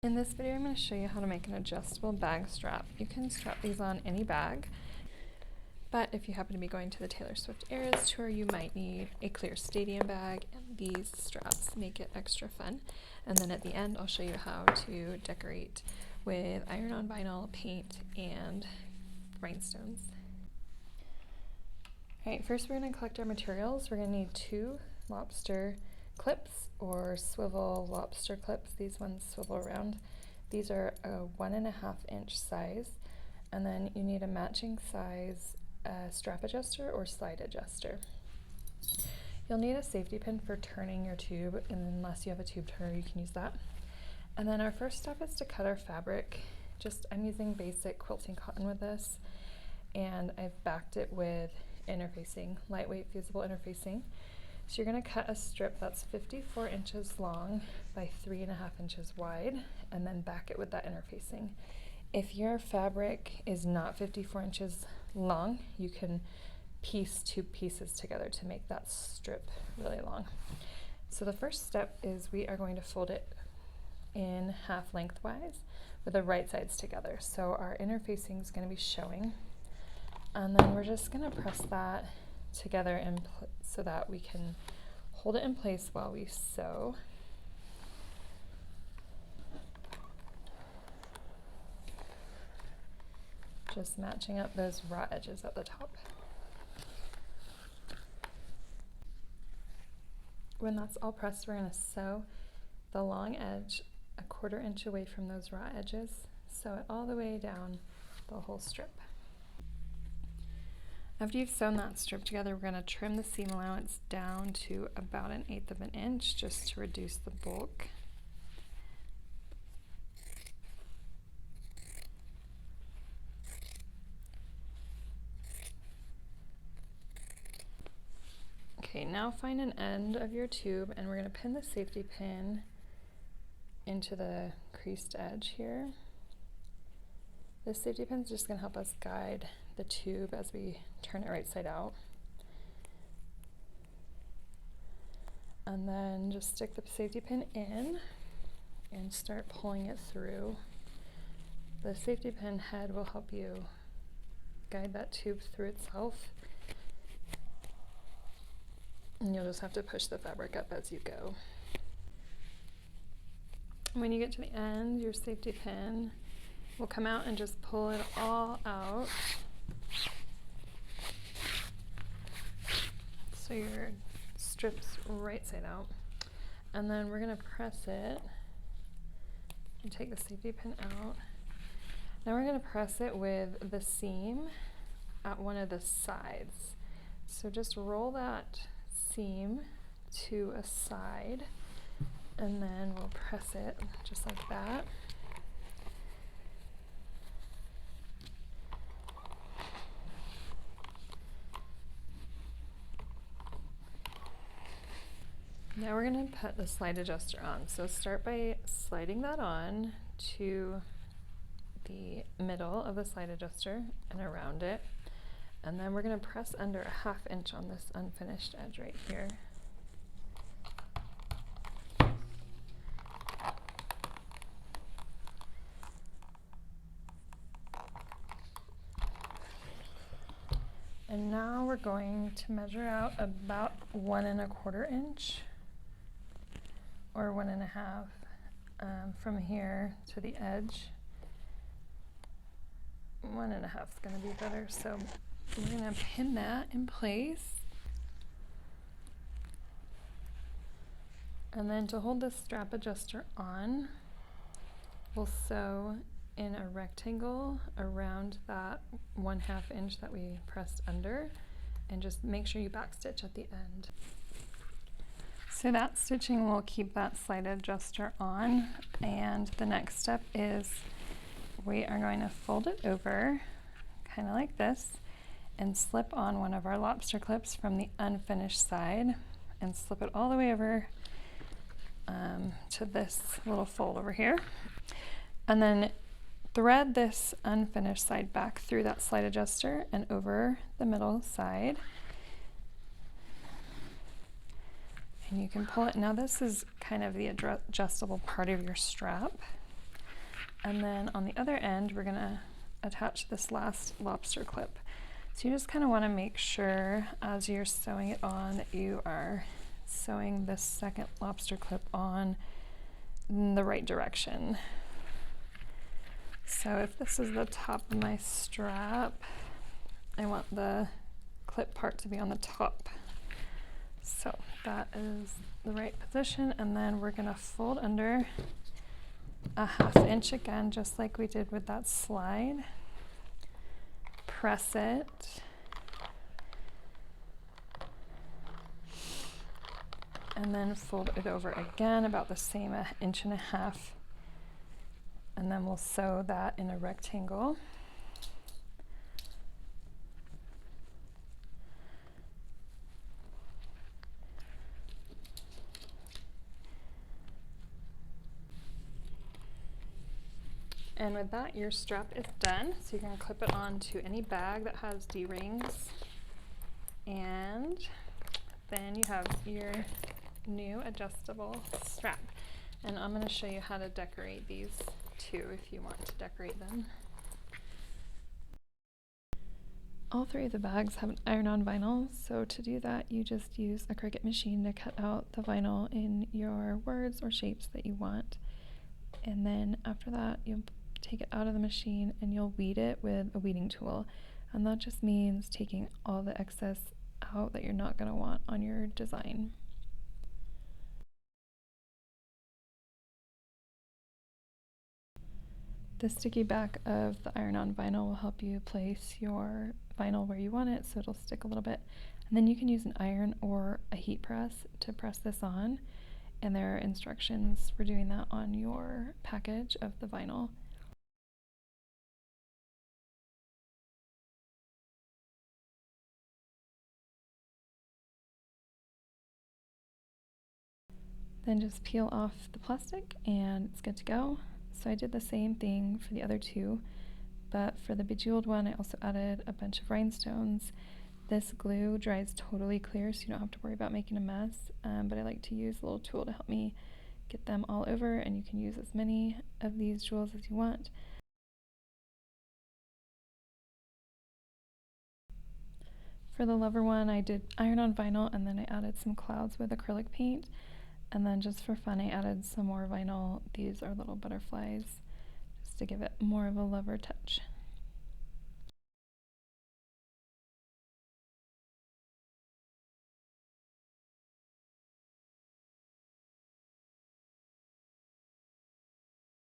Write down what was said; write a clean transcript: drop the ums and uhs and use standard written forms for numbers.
In this video, I'm going to show you how to make an adjustable bag strap. You can strap these on any bag, but if you happen to be going to the Taylor Swift Eras Tour, you might need a clear stadium bag, and these straps make it extra fun. And then at the end, I'll show you how to decorate with iron-on vinyl, paint, and rhinestones. Alright, first we're going to collect our materials. We're going to need 2 lobster clips or swivel lobster clips. These ones swivel around. These are a 1.5 inch size, and then you need a matching size strap adjuster or slide adjuster. You'll need a safety pin for turning your tube, and unless you have a tube turner, you can use that. And then our first step is to cut our fabric. I'm using basic quilting cotton with this, and I've backed it with interfacing, lightweight fusible interfacing. So you're going to cut a strip that's 54 inches long by 3.5 inches wide, and then back it with that interfacing. If your fabric is not 54 inches long, you can piece 2 pieces together to make that strip really long. So the first step is we are going to fold it in half lengthwise with the right sides together. So our interfacing is going to be showing, and then we're just going to press that together so that we can hold it in place while we sew. Just matching up those raw edges at the top. When that's all pressed, we're going to sew the long edge 1/4 inch away from those raw edges. Sew it all the way down the whole strip. After you've sewn that strip together, we're going to trim the seam allowance down to about 1/8 of an inch just to reduce the bulk. Okay, now find an end of your tube, and we're going to pin the safety pin into the creased edge here. This safety pin is just going to help us guide the tube as we turn it right side out. And then just stick the safety pin in and start pulling it through. The safety pin head will help you guide that tube through itself, and you'll just have to push the fabric up as you go. When you get to the end, your safety pin will come out and just pull it all out. So your strip's right side out. And then we're going to press it and take the safety pin out. Now we're going to press it with the seam at one of the sides. So just roll that seam to a side, and then we'll press it just like that. Now we're going to put the slide adjuster on. So start by sliding that on to the middle of the slide adjuster and around it. And then we're going to press under 1/2 inch on this unfinished edge right here. And now we're going to measure out about 1.25 inch or 1.5 from here to the edge. 1.5 is going to be better, so we're going to pin that in place. And then to hold this strap adjuster on, we'll sew in a rectangle around that 1/2 inch that we pressed under, and just make sure you backstitch at the end. So that stitching will keep that slide adjuster on, and the next step is we are going to fold it over kind of like this and slip on one of our lobster clips from the unfinished side and slip it all the way over to this little fold over here, and then thread this unfinished side back through that slide adjuster and over the middle side, and you can pull it. Now this is kind of the adjustable part of your strap, And then on the other end, we're gonna attach this last lobster clip. So you just kind of want to make sure as you're sewing it on that you are sewing this second lobster clip on in the right direction. So if this is the top of my strap, I want the clip part to be on the top. So that is the right position, and then we're gonna fold under a 1/2 inch again, just like we did with that slide. Press it. And then fold it over again, about the same 1.5 inches. And then we'll sew that in a rectangle. And with that, your strap is done. So you're gonna clip it onto any bag that has D-rings. And then you have your new adjustable strap. And I'm gonna show you how to decorate these too if you want to decorate them. All 3 of the bags have an iron-on vinyl, so to do that you just use a Cricut machine to cut out the vinyl in your words or shapes that you want. And then after that you'll take it out of the machine and you'll weed it with a weeding tool. And that just means taking all the excess out that you're not going to want on your design. The sticky back of the iron-on vinyl will help you place your vinyl where you want it so it'll stick a little bit. And then you can use an iron or a heat press to press this on. And there are instructions for doing that on your package of the vinyl. Then just peel off the plastic and it's good to go. So I did the same thing for the other 2, but for the Bejeweled one I also added a bunch of rhinestones. This glue dries totally clear so you don't have to worry about making a mess, but I like to use a little tool to help me get them all over, and you can use as many of these jewels as you want. For the lover one I did iron-on vinyl and then I added some clouds with acrylic paint. And then just for fun I added some more vinyl. These are little butterflies just to give it more of a lover touch.